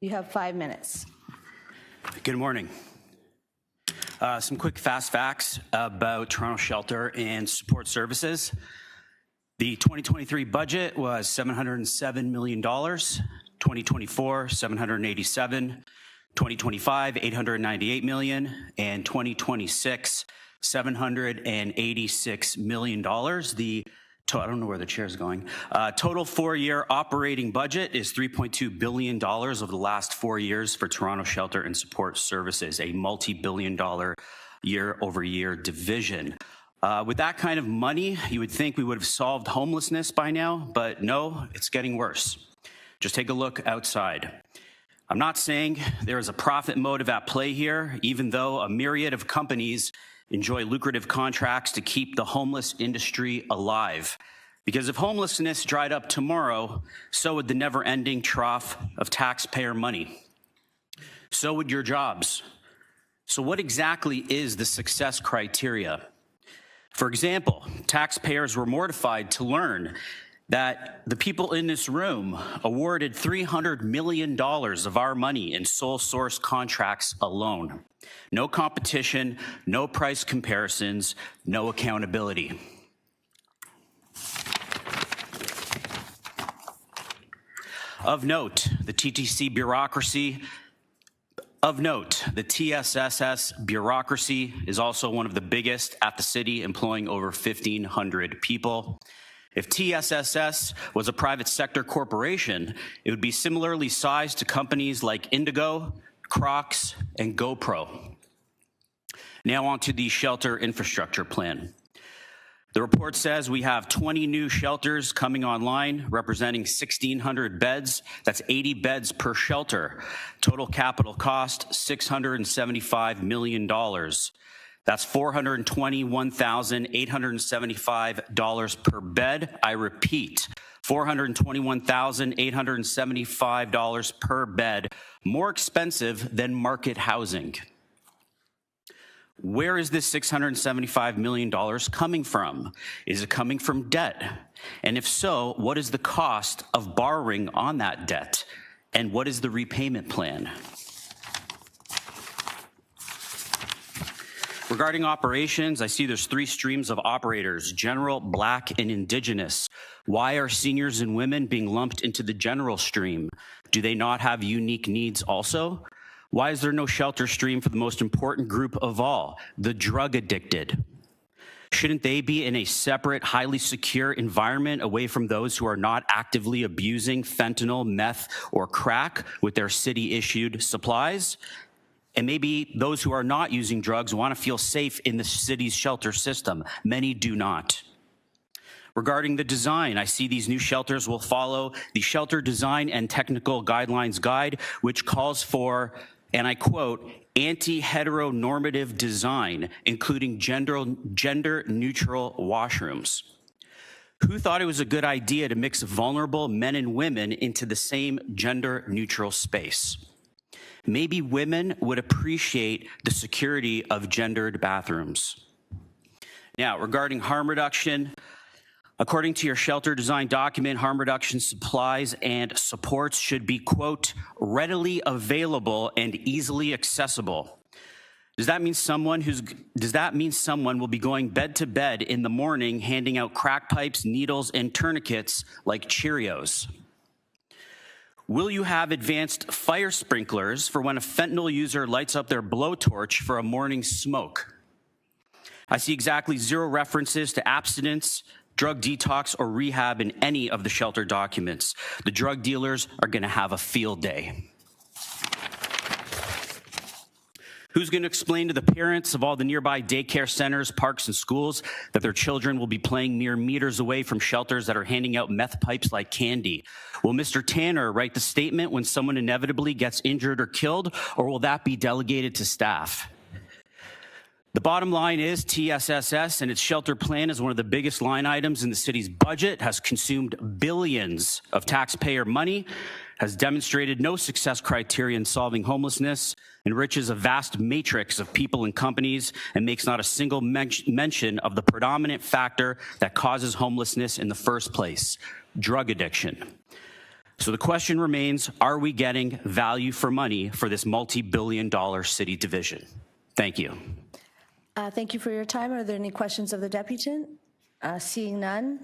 You have 5 minutes. Good morning. Some quick fast facts about Toronto Shelter and Support Services. The 2023 budget was $707 million, 2024, $787, 2025, $898 million, and 2026, $786 million. I don't know where the chair's going. Total 4-year operating budget is $3.2 billion over the last 4 years for Toronto Shelter and Support Services, a multi-billion-dollar year-over-year division. With that kind of money, you would think we would have solved homelessness by now, but no, it's getting worse. Just take a look outside. I'm not saying there is a profit motive at play here, even though a myriad of companies enjoy lucrative contracts to keep the homeless industry alive. Because if homelessness dried up tomorrow, so would the never-ending trough of taxpayer money. So would your jobs. So what exactly is the success criteria? For example, taxpayers were mortified to learn that the people in this room awarded $300 million of our money in sole source contracts alone. No competition, no price comparisons, no accountability. Of note, the TTC bureaucracy. Of note, the TSSS bureaucracy is also one of the biggest at the city, employing over 1,500 people. If TSSS was a private sector corporation, it would be similarly sized to companies like Indigo, Crocs, and GoPro. Now on to the shelter infrastructure plan. The report says we have 20 new shelters coming online, representing 1,600 beds. That's 80 beds per shelter. Total capital cost, $675 million. That's $421,875 per bed. I repeat, $421,875 per bed, more expensive than market housing. Where is this $675 million coming from? Is it coming from debt? And if so, what is the cost of borrowing on that debt? And what is the repayment plan? Regarding operations, I see there's 3 streams of operators: general, Black, and Indigenous. Why are seniors and women being lumped into the general stream? Do they not have unique needs also? Why is there no shelter stream for the most important group of all, the drug addicted? Shouldn't they be in a separate, highly secure environment away from those who are not actively abusing fentanyl, meth, or crack with their city-issued supplies? And maybe those who are not using drugs want to feel safe in the city's shelter system. Many do not. Regarding the design, I see these new shelters will follow the Shelter Design and Technical Guidelines Guide, which calls for, and I quote, anti-heteronormative design, including gender-neutral washrooms. Who thought it was a good idea to mix vulnerable men and women into the same gender-neutral space? Maybe women would appreciate the security of gendered bathrooms. Now, regarding harm reduction, according to your shelter design document, harm reduction supplies and supports should be, quote, readily available and easily accessible. Does that mean someone will be going bed to bed in the morning handing out crack pipes, needles, and tourniquets like Cheerios? Will you have advanced fire sprinklers for when a fentanyl user lights up their blowtorch for a morning smoke? I see exactly 0 references to abstinence, drug detox, or rehab in any of the shelter documents. The drug dealers are going to have a field day. Who's going to explain to the parents of all the nearby daycare centers, parks, and schools that their children will be playing mere meters away from shelters that are handing out meth pipes like candy? Will Mr. Tanner write the statement when someone inevitably gets injured or killed, or will that be delegated to staff? The bottom line is TSSS and its shelter plan is one of the biggest line items in the city's budget, has consumed billions of taxpayer money, has demonstrated no success criteria in solving homelessness, enriches a vast matrix of people and companies, and makes not a single mention of the predominant factor that causes homelessness in the first place, drug addiction. So the question remains, are we getting value for money for this multi-billion-dollar city division? Thank you. Thank you for your time. Are there any questions of the deputant? Seeing none,